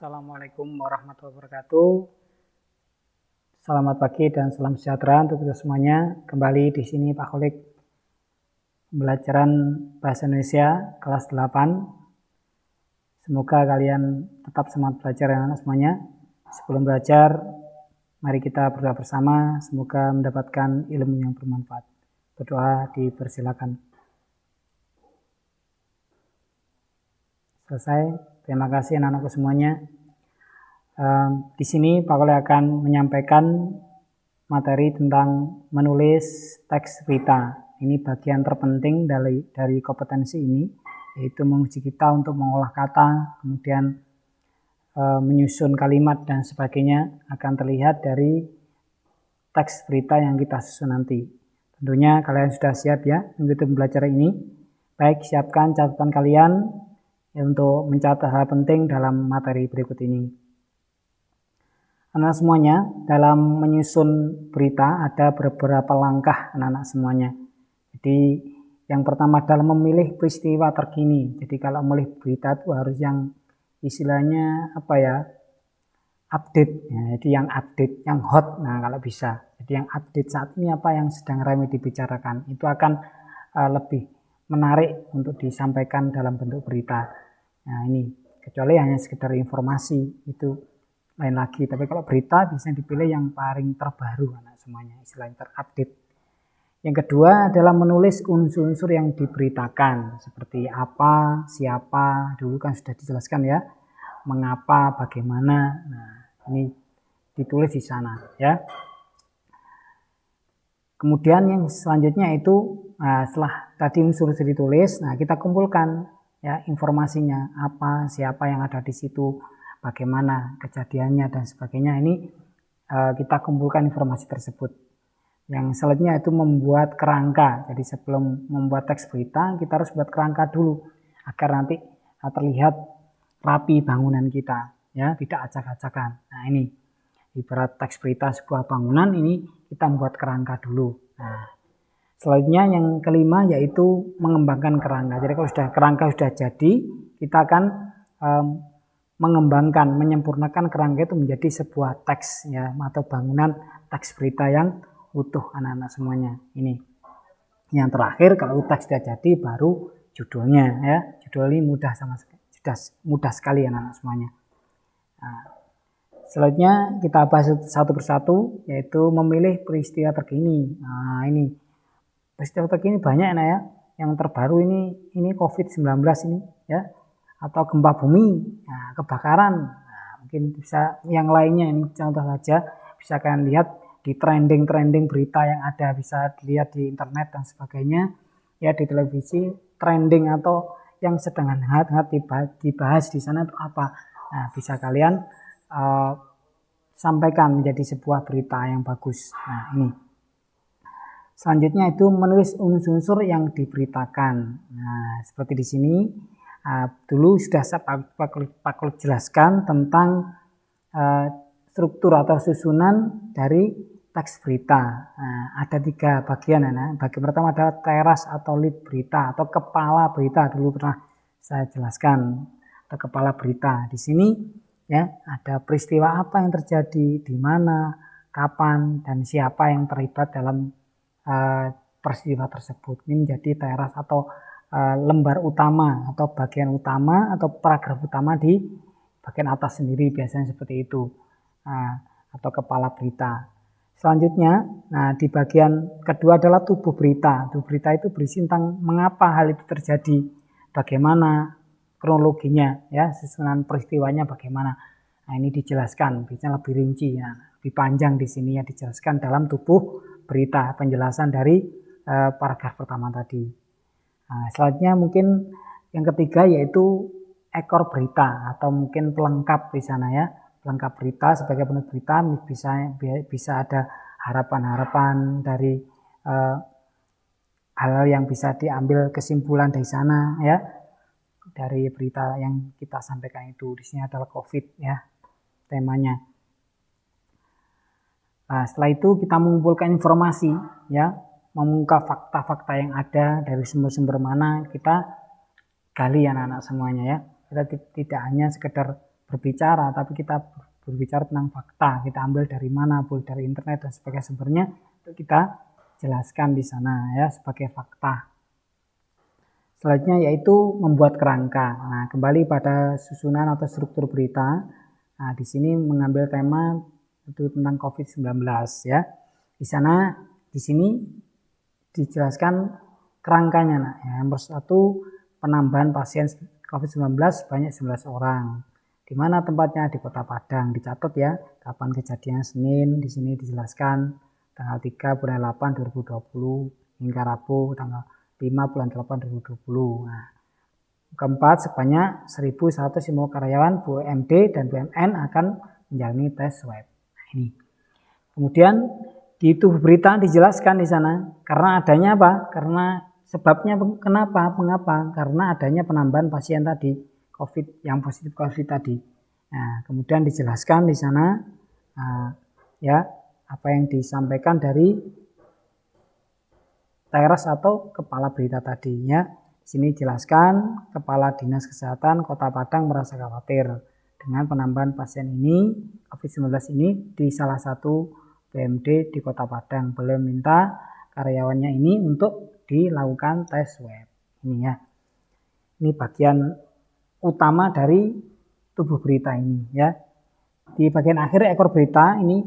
Assalamualaikum warahmatullahi wabarakatuh. Selamat pagi dan salam sejahtera untuk kita semuanya. Kembali di sini Pak Kholik, pembelajaran Bahasa Indonesia kelas 8. Semoga kalian tetap semangat belajar ya anak semuanya. Sebelum belajar, mari kita berdoa bersama. Semoga mendapatkan ilmu yang bermanfaat. Berdoa dipersilakan. Selesai. Terima kasih anak-anakku semuanya. Di sini Pak Kholik akan menyampaikan materi tentang menulis teks berita. Ini bagian terpenting dari kompetensi ini, yaitu menguji kita untuk mengolah kata, kemudian menyusun kalimat dan sebagainya akan terlihat dari teks berita yang kita susun nanti. Tentunya kalian sudah siap ya untuk belajar ini. Baik, siapkan catatan kalian untuk mencatat hal penting dalam materi berikut ini. Anak-anak semuanya, dalam menyusun berita ada beberapa langkah anak-anak semuanya. Jadi yang pertama adalah memilih peristiwa terkini. Jadi kalau memilih berita itu harus yang istilahnya update. Ya, jadi yang update, yang hot. Nah kalau bisa. Jadi yang update saat ini apa yang sedang ramai dibicarakan. Itu akan lebih menarik untuk disampaikan dalam bentuk berita. Nah ini, kecuali hanya sekedar informasi itu lain lagi. Tapi kalau berita bisa dipilih yang paling terbaru anak semuanya, istilahnya terupdate. Yang kedua adalah menulis unsur-unsur yang diberitakan, seperti apa, siapa, dulu kan sudah dijelaskan ya, mengapa, bagaimana. Nah ini ditulis di sana ya. Kemudian yang selanjutnya itu setelah tadi unsur-unsur ditulis, nah kita kumpulkan ya informasinya, apa, siapa yang ada di situ, bagaimana kejadiannya dan sebagainya. Ini kita kumpulkan informasi tersebut. Yang selanjutnya itu membuat kerangka. Jadi sebelum membuat teks berita kita harus buat kerangka dulu agar nanti terlihat rapi bangunan kita ya, tidak acak-acakan. Nah ini ibarat teks berita sebuah bangunan, ini kita membuat kerangka dulu. Nah selanjutnya yang kelima yaitu mengembangkan kerangka. Jadi kalau kerangka sudah jadi, kita akan mengembangkan, menyempurnakan kerangka itu menjadi sebuah teks ya, atau bangunan teks berita yang utuh anak-anak semuanya. Ini yang terakhir, kalau teks sudah jadi baru judulnya ya. Judul ini mudah sekali anak-anak semuanya. Nah, selanjutnya kita bahas satu persatu, yaitu memilih peristiwa terkini. Nah ini peristiwa terkini banyak ya. Yang terbaru ini COVID-19 ini ya, atau gempa bumi, nah, kebakaran. Nah, mungkin bisa yang lainnya, ini contoh saja, bisa kalian lihat di trending berita yang ada, bisa dilihat di internet dan sebagainya ya, di televisi trending atau yang sedang hangat dibahas di sana itu apa. Nah, bisa kalian sampaikan menjadi sebuah berita yang bagus. Nah, ini. Selanjutnya itu menulis unsur-unsur yang diberitakan. Nah, seperti di sini dulu sudah Pak Kholik jelaskan tentang struktur atau susunan dari teks berita. Nah, ada 3 bagian. Bagian pertama adalah teras atau lead berita atau kepala berita, dulu pernah saya jelaskan, atau kepala berita. Di sini ya ada peristiwa apa yang terjadi, di mana, kapan, dan siapa yang terlibat dalam peristiwa tersebut. Ini menjadi teras atau lembar utama atau bagian utama atau paragraf utama di bagian atas sendiri, biasanya seperti itu, atau kepala berita. Selanjutnya, nah di bagian kedua adalah tubuh berita. Tubuh berita itu berisi tentang mengapa hal itu terjadi, bagaimana kronologinya ya, susunan peristiwanya bagaimana. Nah ini dijelaskan, biasanya lebih rinci ya, lebih panjang di sini ya, dijelaskan dalam tubuh berita, penjelasan dari paragraf pertama tadi. Nah, selanjutnya mungkin yang ketiga yaitu ekor berita atau mungkin pelengkap di sana ya. Pelengkap berita sebagai penulis berita bisa ada harapan-harapan dari hal yang bisa diambil kesimpulan dari sana ya, dari berita yang kita sampaikan itu. Di sini adalah COVID ya temanya. Nah, setelah itu kita mengumpulkan informasi ya, mengungkap fakta-fakta yang ada dari sumber-sumber mana, kita gali anak-anak semuanya ya. Kita tidak hanya sekedar berbicara, tapi kita berbicara tentang fakta. Kita ambil dari mana, boleh dari internet dan sebagainya sumbernya, untuk kita jelaskan di sana ya sebagai fakta. Selanjutnya yaitu membuat kerangka. Nah, kembali pada susunan atau struktur berita. Nah, di sini mengambil tema itu tentang COVID-19 ya. Di sana, di sini dijelaskan kerangkanya. Nah, yang satu, penambahan pasien COVID-19 sebanyak 11 orang. Di mana tempatnya? Di Kota Padang. Dicatat ya, kapan kejadiannya Senin, di sini dijelaskan tanggal 3 bulan 8 2020 hingga Rabu tanggal 5 bulan 8 2020. Nah, keempat, sebanyak 1.150 karyawan BUMD dan BUMN akan menjalani tes swab. Nah, ini. Kemudian di tubuh berita dijelaskan di sana karena adanya apa? Karena sebabnya kenapa? Mengapa? Karena adanya penambahan pasien tadi COVID yang positif COVID tadi. Nah, kemudian dijelaskan di sana ya apa yang disampaikan dari teras atau kepala berita tadinya. Di sini jelaskan Kepala Dinas Kesehatan Kota Padang merasa khawatir dengan penambahan pasien ini COVID-19 ini di salah satu BUMD di Kota Padang. Beliau minta karyawannya ini untuk dilakukan tes swab. Ini ya. Ini bagian utama dari tubuh berita ini ya. Di bagian akhir ekor berita ini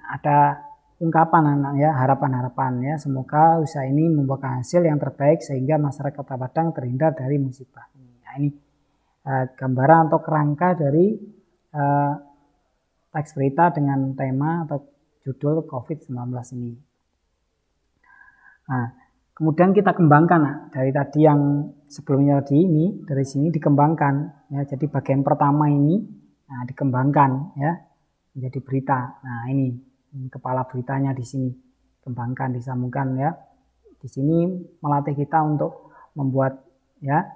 ada ungkapan ya, harapan-harapan ya, semoga usaha ini membuahkan hasil yang terbaik sehingga masyarakat Kota Padang terhindar dari musibah. Nah, ini gambaran atau kerangka dari teks berita dengan tema atau judul COVID-19 ini. Nah, kemudian kita kembangkan dari tadi yang sebelumnya tadi ini, dari sini dikembangkan ya, jadi bagian pertama ini dikembangkan ya menjadi berita. Nah, ini kepala beritanya di sini kembangkan, disambungkan ya. Di sini melatih kita untuk membuat ya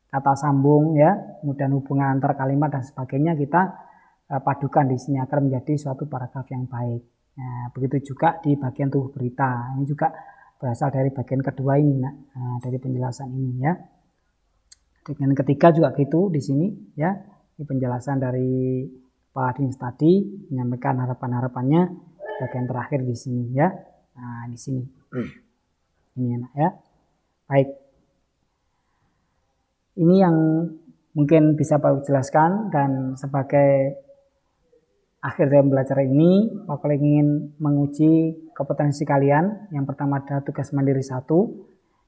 kata sambung ya, kemudian hubungan antar kalimat dan sebagainya kita padukan di sini agar menjadi suatu paragraf yang baik. Nah, begitu juga di bagian tubuh berita. Ini juga berasal dari bagian kedua ini, dari penjelasan ini ya. Dengan ketiga juga gitu di sini ya. Ini penjelasan dari Kepala Dinas tadi menyampaikan harapan-harapannya bagian terakhir di sini ya. Nah, di sini. Ini enak ya. Baik. Ini yang mungkin bisa Pak jelaskan, dan sebagai akhir dari belajar ini, Pak Kolek ingin menguji kompetensi kalian. Yang pertama adalah tugas mandiri 1.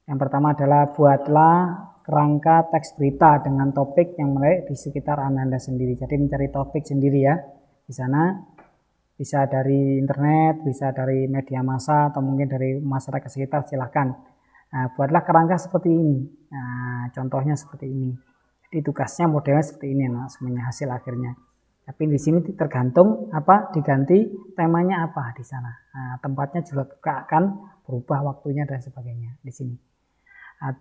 Yang pertama adalah buatlah kerangka teks berita dengan topik yang menarik di sekitar Anda sendiri. Jadi mencari topik sendiri ya. Di sana bisa dari internet, bisa dari media massa, atau mungkin dari masyarakat sekitar, silahkan. Nah, buatlah kerangka seperti ini. Nah, contohnya seperti ini. Jadi tugasnya modelnya seperti ini, nah, semuanya hasil akhirnya. Tapi di sini tergantung apa diganti temanya apa di sana. Nah, tempatnya juga akan berubah waktunya dan sebagainya di sini. Nah,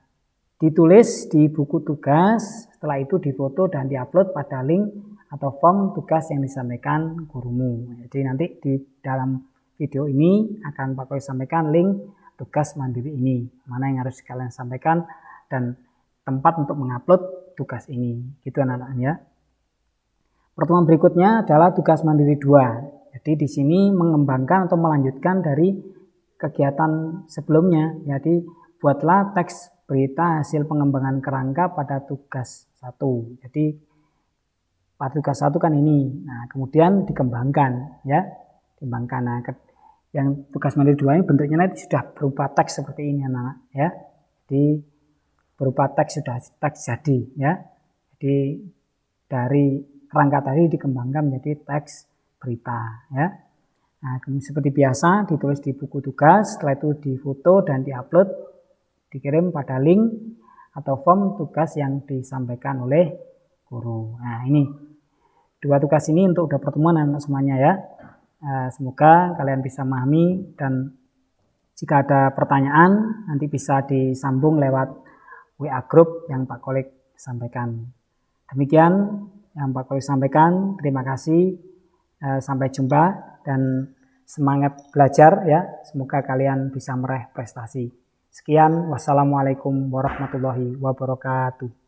ditulis di buku tugas, setelah itu difoto dan diupload pada link atau form tugas yang disampaikan gurumu. Jadi nanti di dalam video ini akan Pak Koi sampaikan link tugas mandiri ini, mana yang harus kalian sampaikan dan tempat untuk mengupload tugas ini. Gitu anak-anak ya. Pertemuan berikutnya adalah tugas mandiri 2. Jadi di sini mengembangkan atau melanjutkan dari kegiatan sebelumnya. Jadi buatlah teks berita hasil pengembangan kerangka pada tugas 1. Jadi pada tugas 1 kan ini. Nah, kemudian dikembangkan ya. Dikembangkan. Nah, yang tugas mandiri 2 ini bentuknya nanti sudah berupa teks seperti ini anak-anak ya. Jadi berupa teks sudah teks jadi ya. Jadi dari kerangka tadi dikembangkan menjadi teks berita ya. Nah, seperti biasa ditulis di buku tugas, setelah itu difoto dan diupload, dikirim pada link atau form tugas yang disampaikan oleh guru. Nah, ini 2 tugas ini untuk udah pertemuan anak semuanya ya. Semoga kalian bisa memahami, dan jika ada pertanyaan nanti bisa disambung lewat WA group yang Pak Kolek sampaikan. Demikian yang Pak Kolek sampaikan. Terima kasih. Sampai jumpa dan semangat belajar ya. Semoga kalian bisa meraih prestasi. Sekian, wassalamualaikum warahmatullahi wabarakatuh.